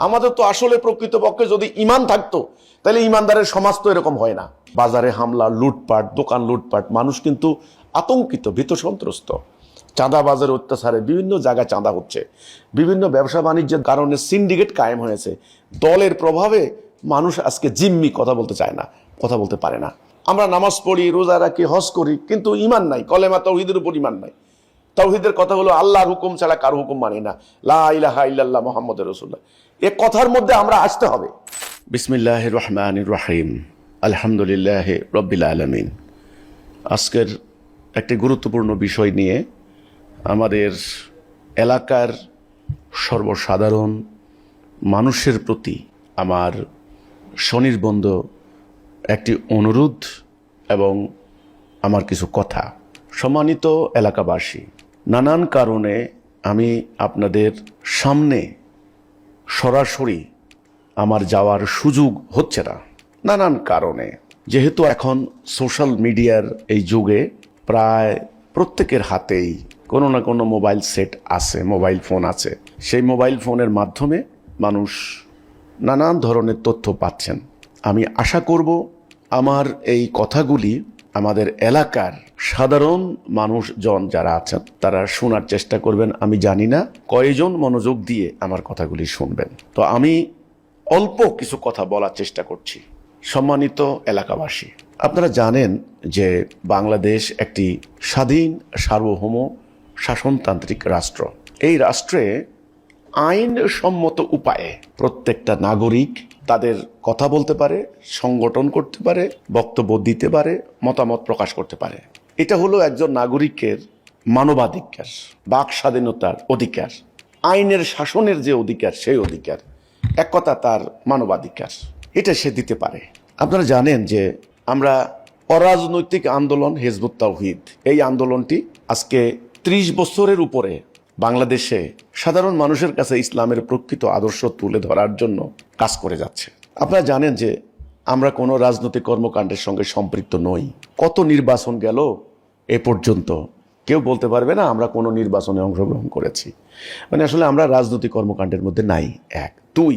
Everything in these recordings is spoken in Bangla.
আমাদের তো আসলে প্রকৃতপক্ষে যদি ঈমান থাকতো তাহলে ঈমানদারের সমাজ তো এরকম হয় না। বাজারে হামলা, লুটপাট, দোকান লুটপাট, মানুষ কিন্তু আতঙ্কিত, ভীত সন্ত্রস্ত। চাঁদাবাজের অত্যাচারে বিভিন্ন জায়গায় চাঁদা হচ্ছে, বিভিন্ন ব্যবসা বাণিজ্যের কারণে সিন্ডিকেট কায়েম হয়েছে। দলের প্রভাবে মানুষ আজকে জিম্মি, কথা বলতে চায় না, কথা বলতে পারে না। আমরা নামাজ পড়ি, রোজা রাখি, হজ করি, কিন্তু ঈমান নাই, কলেমা তাওহীদের উপর ঈমান নাই। তাওহীদের কথা হলো আল্লাহর হুকুম ছাড়া কারো হুকুম মানি না, লা ইলাহা ইল্লাল্লাহ মুহাম্মাদুর রাসূলুল্লাহ। এ কথার মধ্যে আমরা আসতে হবে। বিসমিল্লাহির রহমানির রহিম, আলহামদুলিল্লাহি রাব্বিল আলামিন। আজকের একটি গুরুত্বপূর্ণ বিষয় নিয়ে আমাদের এলাকার সর্বসাধারণ মানুষের প্রতি আমার স্বনির্বন্ধ একটি অনুরোধ এবং আমার কিছু কথা। সম্মানিত এলাকাবাসী, নানান কারণে আমি আপনাদের সামনে সরাসরি আমার যাওয়ার সুযোগ হচ্ছে না, নানান কারণে। যেহেতু এখন সোশ্যাল মিডিয়ার এই যুগে প্রায় প্রত্যেকের হাতেই কোনো না কোনো মোবাইল সেট আছে, মোবাইল ফোন আছে। সেই মোবাইল ফোনের মাধ্যমে মানুষ নানান ধরনের তথ্য পাচ্ছেন। আমি আশা করব আমার এই কথাগুলি আমাদের এলাকার সাধারণ মানুষজন যারা আছেন তারা শোনার চেষ্টা করবেন। আমি জানি না কয়জন মনোযোগ দিয়ে আমার কথাগুলি শুনবেন, তো আমি অল্প কিছু কথা বলার চেষ্টা করছি। সম্মানিত এলাকাবাসী, আপনারা জানেন যে বাংলাদেশ একটি স্বাধীন সার্বভৌম শাসনতান্ত্রিক রাষ্ট্র। এই রাষ্ট্রে আইনসম্মত উপায়ে প্রত্যেকটা নাগরিক তাদের কথা বলতে পারে, সংগঠন করতে পারে, বক্তব্য দিতে পারে, মতামত প্রকাশ করতে পারে। এটা হলো একজন নাগরিকের মানবাধিকার, বাক স্বাধীনতার অধিকার, আইনের শাসনের যে অধিকার, সেই অধিকার, এক কথা তার মানবাধিকার, এটা সে দিতে পারে। আপনারা জানেন যে আমরা অরাজনৈতিক আন্দোলন হিজবুত তাওহীদ, এই আন্দোলনটি আজকে 30 বছরের উপরে বাংলাদেশে সাধারণ মানুষের কাছে ইসলামের প্রকৃত আদর্শ তুলে ধরার জন্য কাজ করে যাচ্ছে। আপনারা জানেন যে আমরা কোনো রাজনৈতিক কর্মকাণ্ডের সঙ্গে সম্পৃক্ত নই। কত নির্বাচন গেল এ পর্যন্ত, কেউ বলতে পারবে না আমরা কোনো নির্বাচনে অংশগ্রহণ করেছি। মানে আসলে আমরা রাজনৈতিক কর্মকাণ্ডের মধ্যে নাই। এক, দুই,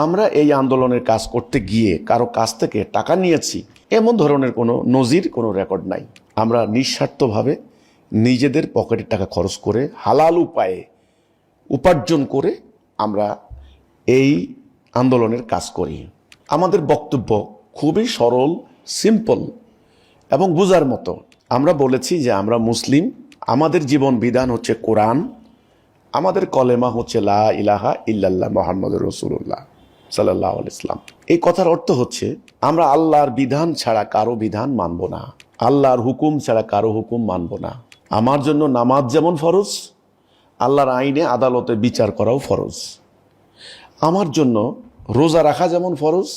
আমরা এই আন্দোলনের কাজ করতে গিয়ে কারো কাছ থেকে টাকা নিয়েছি এমন ধরনের কোনো নজির, কোনো রেকর্ড নাই। আমরা নিঃস্বার্থভাবে নিজেদের পকেটের টাকা খরচ করে, হালাল উপায়ে উপার্জন করে আমরা এই আন্দোলনের কাজ করি। আমাদের বক্তব্য খুবই সরল, সিম্পল এবং বুঝার মতো। আমরা বলেছি যে আমরা মুসলিম, আমাদের জীবন বিধান হচ্ছে কোরআন, আমাদের কলেমা হচ্ছে লা ইলাহা ইল্লাল্লাহ মুহাম্মাদুর রাসূলুল্লাহ সাল্লাল্লাহু আলাইহি ওয়াসাল্লাম। এই কথার অর্থ হচ্ছে আমরা আল্লাহর বিধান ছাড়া কারো বিধান মানব না, আল্লাহর হুকুম ছাড়া কারো হুকুম মানব না। আমার জন্য নামাজ যেমন ফরজ, আল্লাহর আইনে আদালতে বিচার করাও ফরজ। আমার জন্য রোজা রাখা যেমন ফরজ,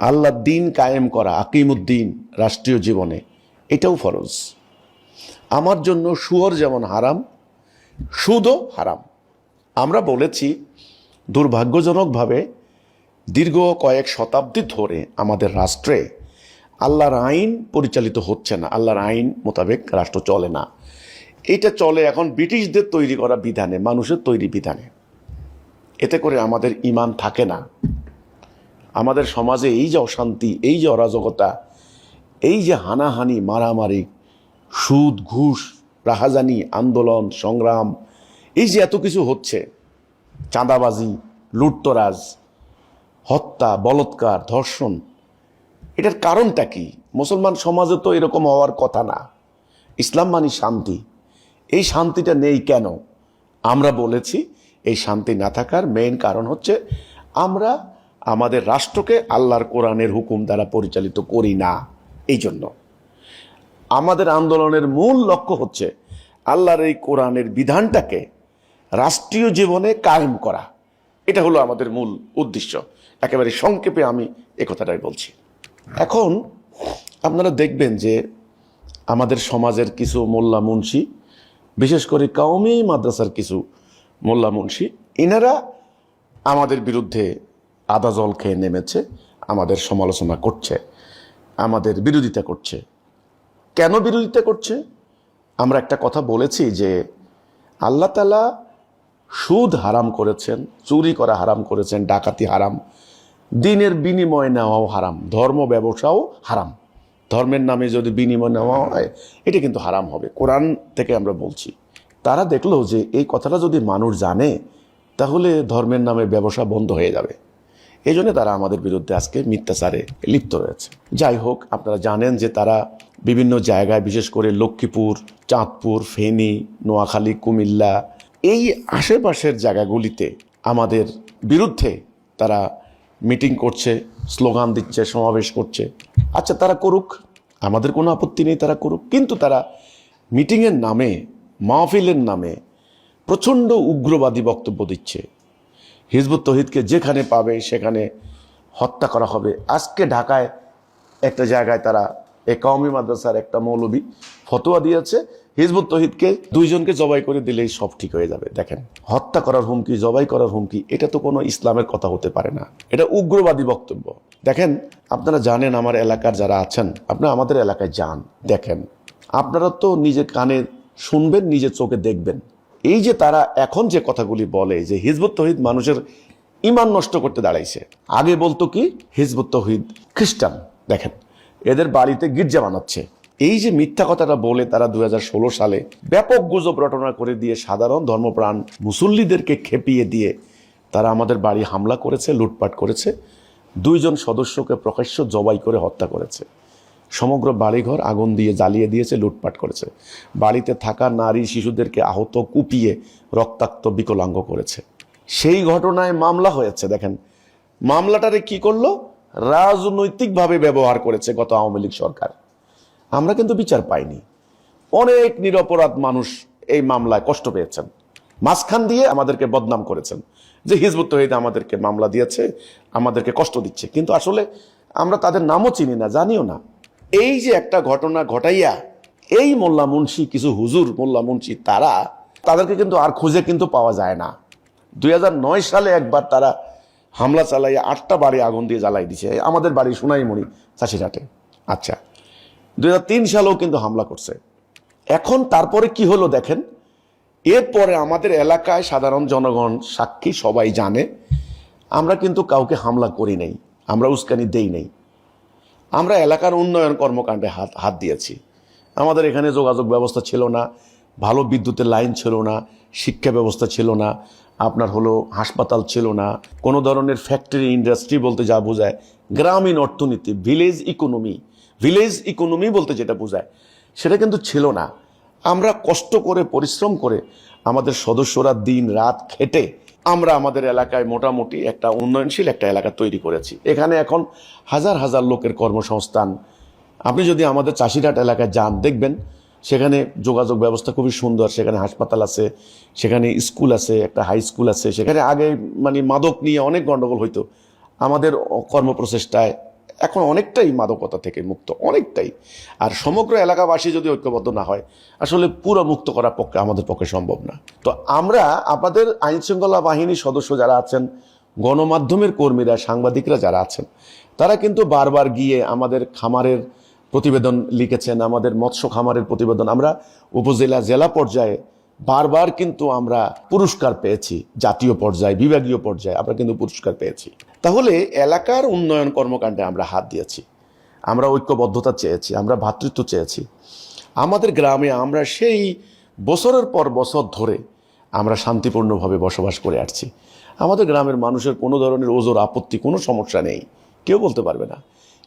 আল্লাহর দিন কায়েম করা, আকিমুদ্দিন রাষ্ট্রীয় জীবনে, এটাও ফরজ। আমার জন্য সুদ যেমন হারাম, সুদও হারাম। আমরা বলেছি দুর্ভাগ্যজনকভাবে দীর্ঘ কয়েক শতাব্দী ধরে আমাদের রাষ্ট্রে আল্লাহর আইন পরিচালিত হচ্ছে না, আল্লাহর আইন মোতাবেক রাষ্ট্র চলে না। এটা চলে এখন ব্রিটিশদের তৈরি করা বিধানে, মানুষের তৈরি বিধানে। এতে করে আমাদের ঈমান থাকে না। আমাদের সমাজে এই যে অশান্তি, এই যে অরাজকতা, এই যে হানাহানি, মারামারি, সুদ, ঘুষ, রাহাজানি, আন্দোলন, সংগ্রাম, এই যে এত কিছু হচ্ছে, চাঁদাবাজি, লুটতরাজ, হত্যা, বলৎকার, ধর্ষণ, এটার কারণটা কি? মুসলমান সমাজে তো এরকম হওয়ার কথা না। ইসলাম মানে শান্তি। এই শান্তিটা নেই কেন? আমরা বলেছি এই শান্তি না থাকার মেইন কারণ হচ্ছে আমরা আমাদের রাষ্ট্রকে আল্লাহর কোরআনের হুকুম দ্বারা পরিচালিত করি না। এই জন্য আমাদের আন্দোলনের মূল লক্ষ্য হচ্ছে আল্লাহর এই কোরআনের বিধানটাকে রাষ্ট্রীয় জীবনে কায়েম করা। এটা হলো আমাদের মূল উদ্দেশ্য। একেবারে সংক্ষেপে আমি এ কথাটাই বলছি। এখন আপনারা দেখবেন যে আমাদের সমাজের কিছু মোল্লা মুন্সি, বিশেষ করে কওমি মাদ্রাসার কিছু মোল্লা মুন্সি, ইনারা আমাদের বিরুদ্ধে আদা জল খেয়ে নেমেছে, আমাদের সমালোচনা করছে, আমাদের বিরোধিতা করছে। কেন বিরোধিতা করছে? আমরা একটা কথা বলেছি যে আল্লাহ তাআলা সুদ হারাম করেছেন, চুরি করা হারাম করেছেন, ডাকাতি হারাম, দিনের বিনিময় নেওয়াও হারাম, ধর্ম ব্যবসাও হারাম। ধর্মের নামে যদি বিনিময় নেওয়া হয় এটা কিন্তু হারাম হবে, কোরআন থেকে আমরা বলছি। তারা দেখলো যে এই কথাটা যদি মানুষ জানে তাহলে ধর্মের নামে ব্যবসা বন্ধ হয়ে যাবে। এই জন্য তারা আমাদের বিরুদ্ধে আজকে মিথ্যাচারে লিপ্ত রয়েছে। যাই হোক, আপনারা জানেন যে তারা বিভিন্ন জায়গায়, বিশেষ করে লক্ষ্মীপুর, চাঁদপুর, ফেনী, নোয়াখালী, কুমিল্লা, এই আশেপাশের জায়গাগুলিতে আমাদের বিরুদ্ধে তারা মিটিং করছে, স্লোগান দিচ্ছে, সমাবেশ করছে। আচ্ছা, তারা করুক, আমাদের কোনো আপত্তি নেই, তারা করুক। কিন্তু তারা মিটিংয়ের নামে, মাহফিলের নামে প্রচণ্ড উগ্রবাদী বক্তব্য দিচ্ছে। হিজবুত তৌহিদকে যেখানে পাবে সেখানে হত্যা করা হবে। আজকে ঢাকায় একটা জায়গায় তারা কওমি মাদ্রাসার একটা মৌলবী ফতোয়া দিয়েছে, হিজবুত তৌহিদকে 2 জনকে জবাই করে দিলেই সব ঠিক হয়ে যাবে। দেখেন, হত্যা করার হুমকি, জবাই করার হুমকি, এটা তো কোনো ইসলামের কথা হতে পারে না, এটা উগ্রবাদী বক্তব্য। দেখেন, আপনারা জানেন, আমার এলাকার যারা আছেন, আপনারা আমাদের এলাকায় যান, দেখেন, আপনারা তো নিজে কানে শুনবেন, নিজে চোখে দেখবেন। এই যে তারা এখন যে কথাগুলি বলে যে হিজবুত তৌহিদ মানুষের ঈমান নষ্ট করতে দাঁড়াইছে, আগে বলতো কি হিজবুত তৌহিদ খ্রিস্টান, দেখেন এদের বাড়িতে গির্জা বানাচ্ছে। এই যে মিথ্যা কথাটা বলে তারা 2016 সালে ব্যাপক গুজব রটনা করে দিয়ে সাধারণ ধর্মপ্রাণ মুসল্লিদেরকে খেপিয়ে দিয়ে তারা আমাদের বাড়ি হামলা করেছে, লুটপাট করেছে, 2 জন সদস্যকে প্রকাশ্য জবাই করে হত্যা করেছে, সমগ্র বাড়িঘর আগুন দিয়ে জ্বালিয়ে দিয়েছে, লুটপাট করেছে, বাড়িতে থাকা নারী শিশুদেরকে আহত, কুপিয়ে রক্তাক্ত বিকলাঙ্গ করেছে। সেই ঘটনায় মামলা হয়েছে। দেখেন, মামলাটারে কি করলো, রাজনৈতিকভাবে ব্যবহার করেছে গত আওয়ামী লীগ সরকার। আমরা কিন্তু বিচার পাইনি। অনেক নিরপরাধ মানুষ এই মামলায় কষ্ট পেয়েছেন। মাঝখান দিয়ে আমাদেরকে বদনাম করেছেন যে হিজবুত তৌহিদ আমাদেরকে মামলা দিয়েছে, আমাদেরকে কষ্ট দিচ্ছে, কিন্তু আসলে আমরা তাদের নামও চিনি না, জানিও না। এই যে একটা ঘটনা ঘটাইয়া এই মোল্লা মুন্সি, কিছু হুজুর মোল্লা মুন্সি, তাদেরকে কিন্তু আর খুঁজে কিন্তু পাওয়া যায় না। 2009 সালে একবার তারা হামলা চালাইয়া 8টা বাড়ি আগুন দিয়ে জ্বালাই দিছে, আমাদের বাড়ি সোনাইমুড়ি, চাষিরহাটে। আচ্ছা, 2003 সালেও কিন্তু হামলা করছে। এখন তারপরে কি হলো দেখেন, এরপরে আমাদের এলাকায় সাধারণ জনগণ সাক্ষী, সবাই জানে, আমরা কিন্তু কাউকে হামলা করি নাই, আমরা উস্কানি দেই নাই। আমরা এলাকার উন্নয়ন কর্মকাণ্ডে হাত দিয়েছি। আমাদের এখানে যোগাযোগ ব্যবস্থা ছিল না, ভালো বিদ্যুতের লাইন ছিল না, শিক্ষা ব্যবস্থা ছিল না, আপনার হলো হাসপাতাল ছিল না, কোনো ধরনের ফ্যাক্টরি ইন্ডাস্ট্রি বলতে যা বোঝায় গ্রামীণ অর্থনীতি, ভিলেজ ইকোনমি বলতে যেটা বোঝায় সেটা কিন্তু ছিল না। আমরা কষ্ট করে, পরিশ্রম করে, আমাদের সদস্যরা দিন রাত খেটে আমরা আমাদের এলাকায় মোটামুটি একটা উন্নয়নশীল একটা এলাকা তৈরি করেছি। এখানে এখন হাজার হাজার লোকের কর্মসংস্থান। আপনি যদি আমাদের চাষিরহাট এলাকায় যান, দেখবেন সেখানে যোগাযোগ ব্যবস্থা খুবই সুন্দর, সেখানে হাসপাতাল আছে, সেখানে স্কুল আছে, একটা হাই স্কুল আছে। সেখানে আগে মানে মাদক নিয়ে অনেক গন্ডগোল হইতো, আমাদের কর্মপ্রচেষ্টায় এখন অনেকটাই মাদকতা থেকে মুক্ত, অনেকটাই। আর সমগ্র এলাকাবাসী যদি ঐক্যবদ্ধ না হয়, আসলে পুরো মুক্ত করার পক্ষে আমাদের পক্ষে সম্ভব না। তো আমরা আমাদের আইনশৃঙ্খলা বাহিনীর সদস্য যারা আছেন, গণমাধ্যমের কর্মীরা, সাংবাদিকরা যারা আছেন, তারা কিন্তু বারবার গিয়ে আমাদের খামারের প্রতিবেদন লিখেছেন, আমাদের মৎস্য খামারের প্রতিবেদন আমরা উপজেলা, জেলা পর্যায়ে বারবার কিন্তু আমরা পুরস্কার পেয়েছি, জাতীয় পর্যায়ে, বিভাগীয় পর্যায়ে আমরা কিন্তু পুরস্কার পেয়েছি। তাহলে এলাকার উন্নয়ন কর্মকাণ্ডে আমরা হাত দিয়েছি, আমরা ঐক্যবদ্ধতা চেয়েছি, আমরা ভ্রাতৃত্ব চেয়েছি। আমাদের গ্রামে আমরা সেই বছরের পর বছর ধরে আমরা শান্তিপূর্ণভাবে বসবাস করে আসছি। আমাদের গ্রামের মানুষের কোনো ধরনের ওজোর আপত্তি, কোনো সমস্যা নেই, কেউ বলতে পারবে না।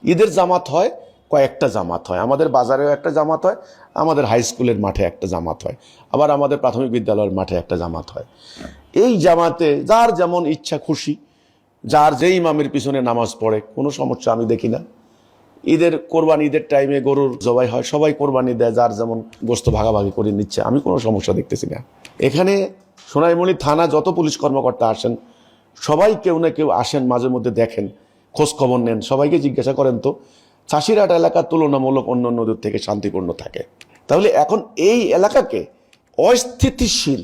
ঈদের জামাত হয়, কয়েকটা জামাত হয়, আমাদের বাজারেও একটা জামাত হয়, আমাদের হাই স্কুলের মাঠে একটা জামাত হয়, আবার আমাদের প্রাথমিক বিদ্যালয়ের মাঠে একটা জামাত হয়। এই জামাতে যার যেমন ইচ্ছা খুশি, যার যেই ইমামের পিছনে নামাজ পড়ে, কোনো সমস্যা আমি দেখি না। কোরবানি ঈদের টাইমে গরুর জবাই হয়, সবাই কোরবানি দেয়, যার যেমন গোস্ত ভাগাভাগি করে নিচ্ছে, আমি কোনো সমস্যা দেখতেছি না। এখানে সোনাইমুড়ি থানা যত পুলিশ কর্মকর্তা আসেন, সবাই কেউ না কেউ আসেন, মাঝে মধ্যে দেখেন, খোঁজ খবর নেন, সবাইকে জিজ্ঞাসা করেন তো চাষিরহাট এলাকা তুলনামূলক অন্য নদীর থেকে শান্তিপূর্ণ থাকে। তাহলে এখন এই এলাকাকে অস্থিতিশীল,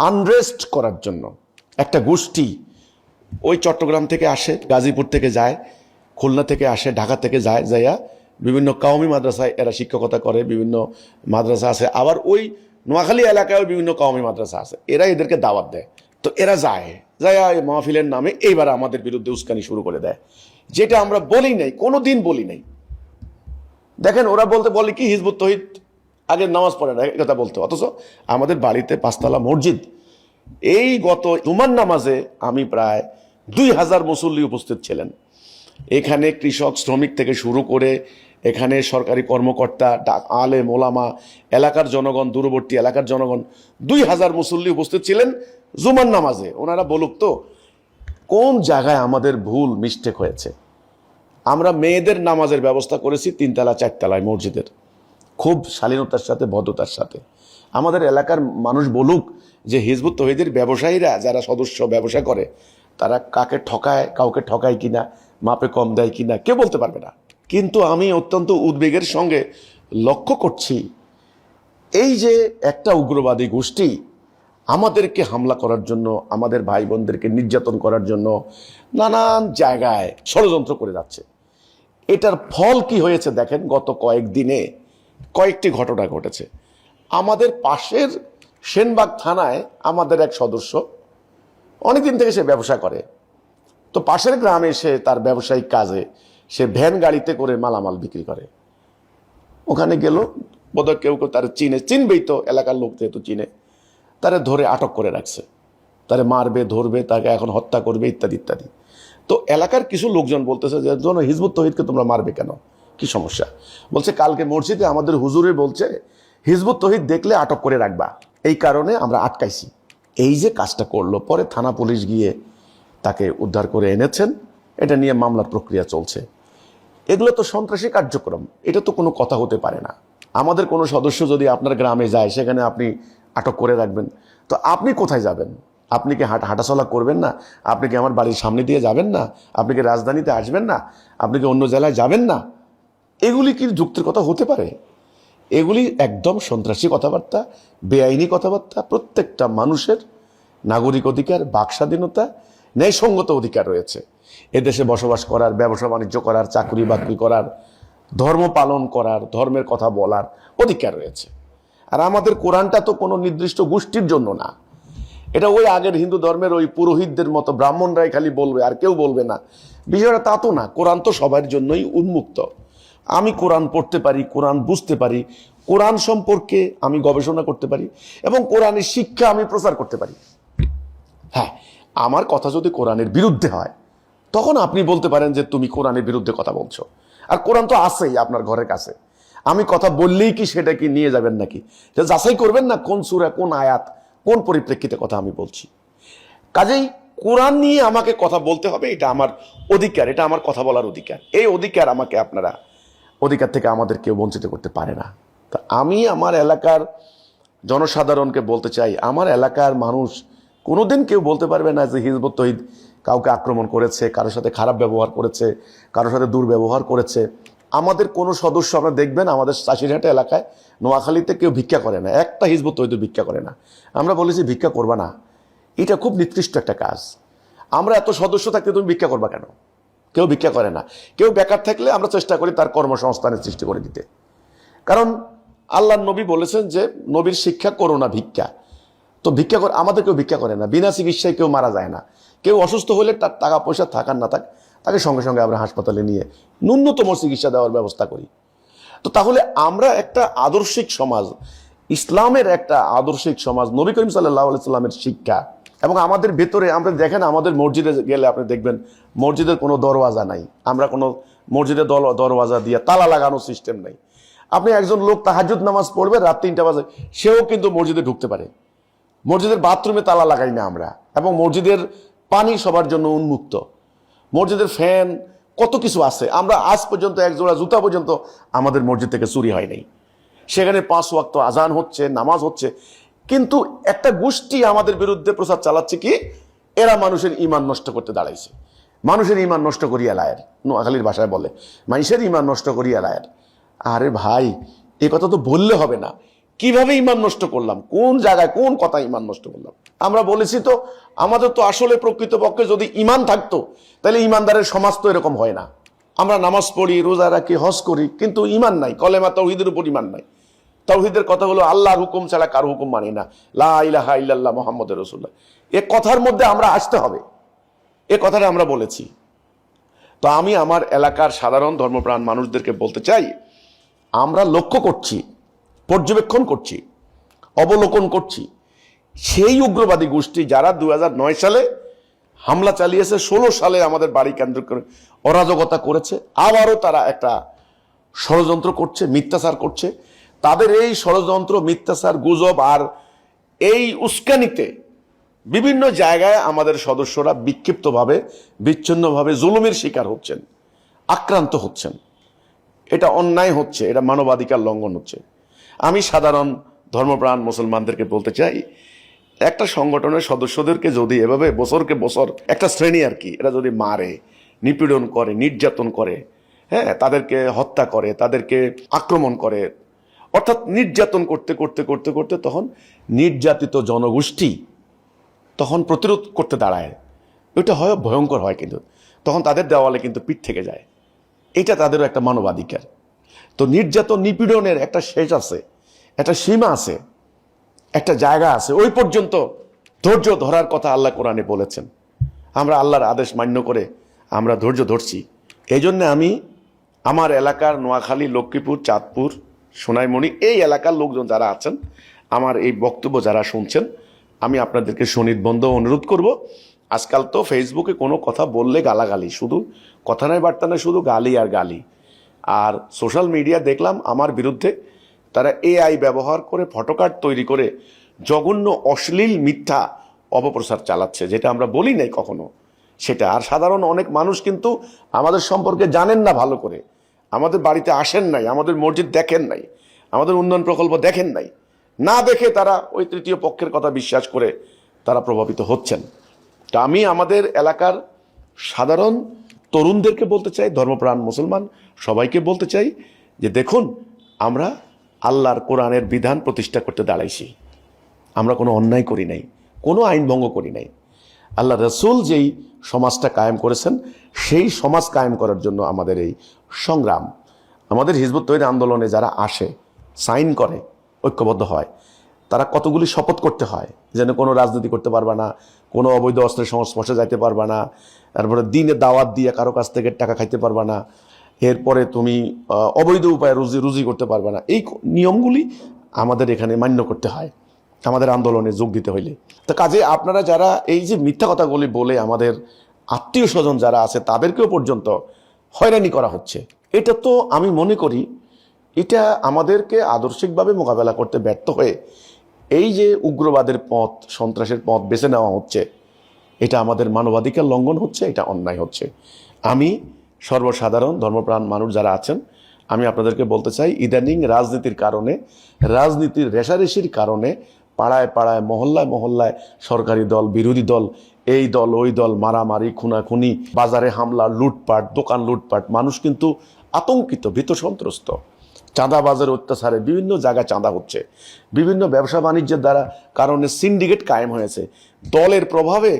আনরেস্ট করার জন্য একটা গোষ্ঠী ওই চট্টগ্রাম থেকে আসে, গাজীপুর থেকে যায়, খুলনা থেকে আসে, ঢাকা থেকে যায়, যাইয়া বিভিন্ন কওমি মাদ্রাসায় এরা শিক্ষকতা করে, বিভিন্ন মাদ্রাসা আছে, আবার ওই নোয়াখালী এলাকায় বিভিন্ন কওমি মাদ্রাসা আছে, এরা এদেরকে দাওয়াত দেয়। তো এরা যায় মাহফিলের নামে এইবার আমাদের বিরুদ্ধে উস্কানি শুরু করে দেয়, যেটা আমরা বলি নাই, কোনোদিন বলি নাই। দেখেন ওরা বলে কি হিজবুত তৌহিদ আগে নামাজ পড়ে না, এই কথা বলতে, অথচ আমাদের বাড়িতে 5 তলা মসজিদ। এই গত জুমার নামাজে আমি প্রায় 2000 মুসল্লি উপস্থিত ছিলেন। এখানে কৃষক শ্রমিক থেকে শুরু করে এখানে সরকারি কর্মকর্তা, আলেম ওলামা, এলাকার জনগণ, দূরবর্তী এলাকার জনগণ, 2000 মুসল্লি উপস্থিত ছিলেন জুমার নামাজে। ওনারা বলুক তো কোন জায়গায় আমাদের ভুল মিস্টেক হয়েছে। আমরা মেয়েদের নামাজের ব্যবস্থা করেছি 3 তলা 4 তলায় মসজিদের, খুব শালীনতার সাথে, ভদ্রতার সাথে। আমাদের এলাকার মানুষ বলুক যে হিজবুত তৌহিদের ব্যবসায়ীরা যারা সদস্য ব্যবসা করে তারা কাকে ঠকায়, কাউকে ঠকায় কিনা, মাপে কম দেয় কিনা কেউ বলতে পারবে না। কিন্তু আমি অত্যন্ত উদ্বেগের সঙ্গে লক্ষ্য করছি এই যে একটা উগ্রবাদী গোষ্ঠী আমাদেরকে হামলা করার জন্য, আমাদের ভাই বোনদেরকে নির্যাতন করার জন্য নানান জায়গায় ষড়যন্ত্র করে যাচ্ছে। এটার ফল কি হয়েছে দেখেন, গত কয়েকদিনে কয়েকটি ঘটনা ঘটেছে। আমাদের পাশের সেনবাগ থানায় আমাদের এক সদস্য অনেকদিন থেকে সে ব্যবসা করে, তো পাশের গ্রামে সে তার ব্যবসায়িক কাজে সে ভ্যান গাড়িতে করে মালামাল বিক্রি করে। ওখানে গেল, বোধহয় কেউ কেউ তার চিনবেই তো, এলাকার লোক যেহেতু চিনে, তারে ধরে আটক করে রাখছে, তারে মারবে, ধরবে, তাকে এখন হত্যা করবে, ইত্যাদি ইত্যাদি। তো এলাকার কিছু লোকজন বলতেছে যে হিজবুত তৌহিদকে তোমরা মারবে কেন, কি সমস্যা? বলছে কালকে মসজিদে আমাদের হুজুরে বলছে হিজবুত তৌহিদ দেখলে আটক করে রাখবা, এই কারণে আমরা আটকাইছি। এই যে কাজটা করলো, পরে থানা পুলিশ গিয়ে তাকে উদ্ধার করে এনেছেন, এটা নিয়ে মামলার প্রক্রিয়া চলছে। এগুলো তো সন্ত্রাসী কার্যক্রম, এটা তো কোনো কথা হতে পারে না। আমাদের কোনো সদস্য যদি আপনার গ্রামে যায়, সেখানে আপনি আটক করে রাখবেন, তো আপনি কোথায় যাবেন? আপনি কি হাঁটাচলা করবেন না? আপনি কি আমার বাড়ির সামনে দিয়ে যাবেন না? আপনি কি রাজধানীতে আসবেন না? আপনি কি অন্য জেলায় যাবেন না? এগুলি কি যুক্তির কথা হতে পারে? এগুলি একদম সন্ত্রাসী কথাবার্তা, বেআইনি কথাবার্তা। প্রত্যেকটা মানুষের নাগরিক অধিকার, বাক স্বাধীনতা, ন্যায়সঙ্গত অধিকার রয়েছে। এদেশে বসবাস করার, ব্যবসা বাণিজ্য করার, চাকরি বাকরি করার, ধর্ম পালন করার, ধর্মের কথা বলার অধিকার রয়েছে। আর আমাদের কোরআনটা তো কোনো নির্দিষ্ট গোষ্ঠীর জন্য না, এটা ওই আগের হিন্দু ধর্মের ওই পুরোহিতদের মতো ব্রাহ্মণরাই খালি বলবে আর কেউ বলবে না, বিষয়টা তা তো না। কোরআন তো সবার জন্যই উন্মুক্ত। আমি কোরআন পড়তে পারি, কোরআন বুঝতে পারি, কোরআন সম্পর্কে আমি গবেষণা করতে পারি এবং কোরআনের শিক্ষা আমি প্রচার করতে পারি। হ্যাঁ, আমার কথা যদি কোরআনের বিরুদ্ধে হয় তখন আপনি বলতে পারেন যে তুমি কোরআনের বিরুদ্ধে কথা বলছো। আর কোরআন তো আছেই আপনার ঘরের কাছে, আমি কথা বললেই কি সেটা কি নিয়ে যাবেন নাকি? যাচাই করবেন না কোন সূরা, কোন আয়াত, কোন পরিপ্রেক্ষিতে কথা আমি বলছি। কাজেই কোরআন নিয়ে আমাকে কথা বলতে হবে, এটা আমার অধিকার, এটা আমার কথা বলার অধিকার। এই অধিকার আমাকে আপনারা, অধিকার থেকে আমাদের কেউ বঞ্চিত করতে পারে না। তা আমি আমার এলাকার জনসাধারণকে বলতে চাই, আমার এলাকার মানুষ কোনোদিন কেউ বলতে পারবে না যে হিজবুত তৌহিদ কাউকে আক্রমণ করেছে, কারোর সাথে খারাপ ব্যবহার করেছে, কারোর সাথে দুর্ব্যবহার করেছে। আমাদের কোনো সদস্য আপনারা দেখবেন আমাদের চাষিরহাটে এলাকায়, নোয়াখালীতে কেউ ভিক্ষা করে না, একটা হিজবুত তৌহিদ ভিক্ষা করে না। আমরা বলেছি ভিক্ষা করবা না, এটা খুব নিকৃষ্ট একটা কাজ। আমরা এত সদস্য থাকতে তুমি ভিক্ষা করবা কেন? কেউ ভিক্ষা করে না। কেউ বেকার থাকলে আমরা চেষ্টা করি তার কর্মসংস্থানের সৃষ্টি করে দিতে, কারণ আল্লাহ নবী বলেছেন যে নবীর শিক্ষা করো না ভিক্ষা। তো ভিক্ষা করে আমাদের কেউ ভিক্ষা করে না, বিনা চিকিৎসায় কেউ মারা যায় না। কেউ অসুস্থ হলে তার টাকা পয়সা থাকার না থাক, তাকে সঙ্গে সঙ্গে আমরা হাসপাতালে নিয়ে ন্যূনতম চিকিৎসা দেওয়ার ব্যবস্থা করি। তো তাহলে আমরা একটা আদর্শিক সমাজ, ইসলামের একটা আদর্শিক সমাজ, নবী করিম সাল্লাল্লাহু আলাইহি সাল্লামের শিক্ষা। এবং আমাদের ভেতরে আমরা দেখেন, আমাদের মসজিদে গেলে আপনি দেখবেন মসজিদের কোনো দরওয়াজা নাই, আমরা কোনো মসজিদের দরওয়াজা দিয়ে তালা লাগানোর সিস্টেম নাই। আপনি একজন লোক তাহাজ্জুদ নামাজ পড়বে রাত 3টা বাজে, সেও কিন্তু মসজিদে ঢুকতে পারে। মসজিদের বাথরুমে তালা লাগাই না আমরা, এবং মসজিদের পানি সবার জন্য উন্মুক্ত, মসজিদের ফ্যান, কত কিছু আছে। আমরা আজ পর্যন্ত এক জোড়া জুতা পর্যন্ত আমাদের মসজিদ থেকে চুরি হয় নাই। সেখানে 5 ওয়াক্ত আজান হচ্ছে, নামাজ হচ্ছে। কিন্তু একটা গোষ্ঠী আমাদের বিরুদ্ধে প্রচার চালাচ্ছে কি, এরা মানুষের ঈমান নষ্ট করতে দাঁড়াইছে। মানুষের ঈমান নষ্ট করিয়া লায়ের, নোয়াখালীর ভাষায় বলে মানুষের ঈমান নষ্ট করিয়া লায়ের। আরে ভাই, এই কথা তো বললে হবে না। কিভাবে ঈমান নষ্ট করলাম, কোন জায়গায় কোন কথা ঈমান নষ্ট করলাম? আমরা বলেছি তো, আমাদের তো আসলে প্রকৃতপক্ষে যদি ঈমান থাকতো তাহলে ঈমানদারের সমাজ তো এরকম হয় না। আমরা নামাজ পড়ি, রোজা রাখি, হজ করি, কিন্তু ঈমান নাই, কলেমা তাওহীদের উপর ঈমান নাই। তাওহীদের কথা হলো আল্লাহর হুকুম ছাড়া কারো হুকুম মানি না, লা ইলাহা ইল্লাল্লাহ মুহাম্মাদুর রাসূলুল্লাহ। এ কথার মধ্যে আমরা আসতে হবে, এ কথাটা আমরা বলেছি। তো আমি আমার এলাকার সাধারণ ধর্মপ্রাণ মানুষদেরকে বলতে চাই, আমরা লক্ষ্য করছি, পর্যবেক্ষণ করছি, অবলোকন করছি সেই উগ্রবাদী গোষ্ঠী যারা 2009 সালে হামলা চালিয়েছে, 16 সালে আমাদের বাড়ি কেন্দ্র করে অরাজকতা করেছে, আবারও তারা একটা ষড়যন্ত্র করছে, মিথ্যাচার করছে। তাদের এই ষড়যন্ত্র, মিথ্যাচার, গুজব আর এই উস্কানিতে বিভিন্ন জায়গায় আমাদের সদস্যরা বিক্ষিপ্তভাবে, বিচ্ছিন্নভাবে জুলুমের শিকার হচ্ছেন, আক্রান্ত হচ্ছেন। এটা অন্যায় হচ্ছে, এটা মানবাধিকার লঙ্ঘন হচ্ছে। আমি সাধারণ ধর্মপ্রাণ মুসলমানদেরকে বলতে চাই, একটা সংগঠনের সদস্যদেরকে যদি এভাবে বছরকে বছর একটা শ্রেণী আর কি, এরা যদি মারে, নিপীড়ন করে, নির্যাতন করে, হ্যাঁ, তাদেরকে হত্যা করে, তাদেরকে আক্রমণ করে, অর্থাৎ নির্যাতন করতে করতে করতে করতে তখন নির্যাতিত জনগোষ্ঠী তখন প্রতিরোধ করতে দাঁড়ায়, ওইটা হয় ভয়ঙ্কর হয়, কিন্তু তখন তাদের দেওয়ালে কিন্তু পিঠ থেকে যায়। এটা তাদেরও একটা মানবাধিকার। তো নির্যাতন নিপীড়নের একটা শেষ আছে, একটা সীমা আছে, একটা জায়গা আছে, ওই পর্যন্ত ধৈর্য ধরার কথা আল্লাহ কোরআনে বলেছেন। আমরা আল্লাহর আদেশ মান্য করে আমরা ধৈর্য ধরছি। এই জন্য আমি আমার এলাকার নোয়াখালী, লক্ষ্মীপুর, চাঁদপুর, সোনাইমণি এই এলাকার লোকজন যারা আছেন, আমার এই বক্তব্য যারা শুনছেন, আমি আপনাদেরকে সনির্বন্ধ অনুরোধ করব, আজকাল তো ফেসবুকে কোনো কথা বললে গালাগালি, শুধু কথা নয় বার্তা নয়, শুধু গালি আর গালি। আর সোশ্যাল মিডিয়া দেখলাম আমার বিরুদ্ধে তারা এআই ব্যবহার করে ফটোকার্ড তৈরি করে জঘন্য অশ্লীল মিথ্যা অপপ্রচার চালাচ্ছে, যেটা আমরা বলি নাই কখনো সেটা। আর সাধারণ অনেক মানুষ কিন্তু আমাদের সম্পর্কে জানেন না ভালো করে, আমাদের বাড়িতে আসেন নাই, আমাদের মসজিদ দেখেন নাই, আমাদের উন্নয়ন প্রকল্প দেখেন নাই, না দেখে তারা ওই তৃতীয় পক্ষের কথা বিশ্বাস করে তারা প্রভাবিত হচ্ছেন। তা আমি আমাদের এলাকার সাধারণ তরুণদেরকে বলতে চাই, ধর্মপ্রাণ মুসলমান সবাইকে বলতে চাই যে দেখুন, আমরা আল্লাহর কোরআনের বিধান প্রতিষ্ঠা করতে দাঁড়াইছি। আমরা কোনো অন্যায় করি নাই, কোনো আইন ভঙ্গ করি নাই। আল্লাহ রসুল যেই সমাজটা কায়েম করেছেন, সেই সমাজ কায়েম করার জন্য আমাদের এই সংগ্রাম। আমাদের হিজবুত তওহীদ আন্দোলনে যারা আসে, সাইন করে, ঐক্যবদ্ধ হয়, তারা কতগুলি শপথ করতে হয়, যেন কোনো রাজনীতি করতে পারবে না, কোনো অবৈধ অস্ত্রের সংস্পর্শে যাইতে পারবে না, তারপরে দিনে দাওয়াত দিয়ে কারো কাছ থেকে টাকা খাইতে পারবে না, এরপরে তুমি অবৈধ উপায়ে রুজি করতে পারবে না। এই নিয়মগুলি আমাদের এখানে মান্য করতে হয় আমাদের আন্দোলনে যোগ দিতে হইলে। তো কাজে আপনারা যারা এই যে মিথ্যা কথাগুলি বলে আমাদের আত্মীয় স্বজন যারা আছে তাদেরকেও পর্যন্ত হয়রানি করা হচ্ছে, এটা তো আমি মনে করি এটা আমাদেরকে আদর্শিকভাবে মোকাবেলা করতে ব্যর্থ হয়ে এই যে উগ্রবাদের পথ, সন্ত্রাসের পথ বেছে নেওয়া হচ্ছে, এটা আমাদের মানবাধিকার লঙ্ঘন হচ্ছে, এটা অন্যায় হচ্ছে। আমি সর্বসাধারণ ধর্মপ্রাণ মানুষ যারা আছেন, আমি আপনাদেরকে বলতে চাই, ইদানিং রাজনীতির কারণে, রাজনীতির রেষারেষির কারণে পাড়ায় পাড়ায়, মহল্লায় মহল্লায় সরকারি দল, বিরোধী দল, এই দল ওই দল, মারামারি, খুনাখুনি, বাজারে হামলা, লুটপাট, দোকান লুটপাট, মানুষ কিন্তু আতঙ্কিত, ভীত সন্ত্রস্ত। চাঁদাবাজের অত্যাচারে বিভিন্ন জায়গায় চাঁদা হচ্ছে, বিভিন্ন ব্যবসা বাণিজ্যের দ্বারা কারণে সিন্ডিকেট কায়েম হয়েছে। দলের প্রভাবে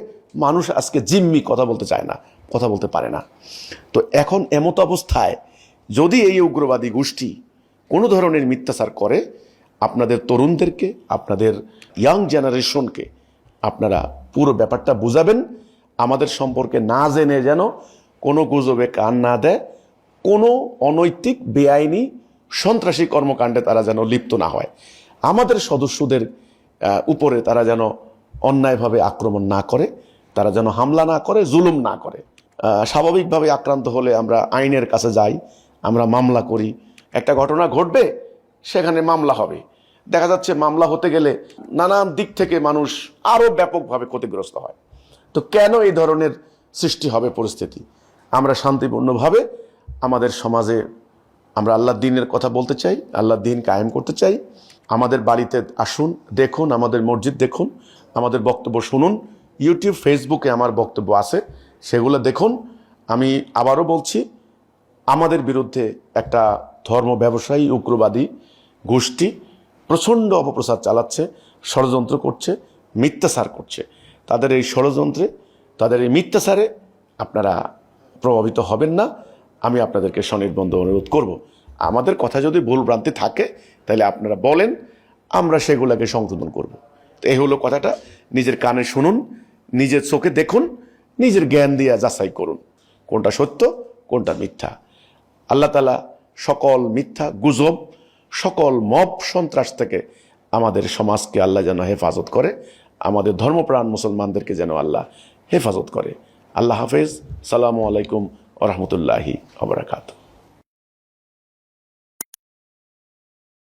মানুষ আজকে জিম্মি, কথা বলতে চায় না, কথা বলতে পারে না। তো এখন এমত অবস্থায় যদি এই উগ্রবাদী গোষ্ঠী কোনো ধরনের মিথ্যাচার করে, আপনাদের তরুণদেরকে, আপনাদের ইয়াং জেনারেশনকে আপনারা পুরো ব্যাপারটা বুঝাবেন, আমাদের সম্পর্কে না জেনে যেন কোনো গুজবে কান না দেয়, কোনো অনৈতিক বেআইনি সন্ত্রাসী কর্মকাণ্ডে তারা যেন লিপ্ত না হয়, আমাদের সদস্যদের উপরে তারা যেন অন্যায়ভাবে আক্রমণ না করে, তারা যেন হামলা না করে, জুলুম না করে। স্বাভাবিকভাবে আক্রান্ত হলে আমরা আইনের কাছে যাই, আমরা মামলা করি, একটা ঘটনা ঘটবে, সেখানে মামলা হবে, দেখা যাচ্ছে মামলা হতে গেলে নানান দিক থেকে মানুষ আরও ব্যাপকভাবে ক্ষতিগ্রস্ত হয়। তো কেন এই ধরনের সৃষ্টি হবে পরিস্থিতি? আমরা শান্তিপূর্ণভাবে আমাদের সমাজে আমরা আল্লাহর দ্বীনের কথা বলতে চাই, আল্লাহর দ্বীন কায়েম করতে চাই। আমাদের বাড়িতে আসুন, দেখুন, আমাদের মসজিদ দেখুন, আমাদের বক্তব্য শুনুন, ইউটিউব, ফেসবুকে আমার বক্তব্য আছে, সেগুলো দেখুন। আমি আবারও বলছি, আমাদের বিরুদ্ধে একটা ধর্ম ব্যবসায়ী উগ্রবাদী গোষ্ঠী প্রচণ্ড অপপ্রচার চালাচ্ছে, ষড়যন্ত্র করছে, মিথ্যাচার করছে। তাদের এই ষড়যন্ত্রে, তাদের এই মিথ্যাচারে আপনারা প্রভাবিত হবেন না, আমি আপনাদেরকে সনির্বন্ধ অনুরোধ করব। আমাদের কথা যদি ভুল ভ্রান্তি থাকে তাহলে আপনারা বলেন, আমরা সেগুলোকে সংশোধন করব। তো এই হলো কথাটা। নিজের কানে শুনুন, নিজের চোখে দেখুন, নিজের জ্ঞান দিয়ে যাচাই করুন কোনটা সত্য কোনটা মিথ্যা। আল্লাহ তাআলা সকল মিথ্যা গুজব, সকল মব সন্ত্রাস থেকে আমাদের সমাজকে আল্লাহ যেন হেফাজত করে, আমাদের ধর্মপ্রাণ মুসলমানদেরকে যেন আল্লাহ হেফাজত করে। আল্লাহ হাফেজ। সালামু আলাইকুম ওয়া রাহমাতুল্লাহি ওয়া বারাকাতুহু।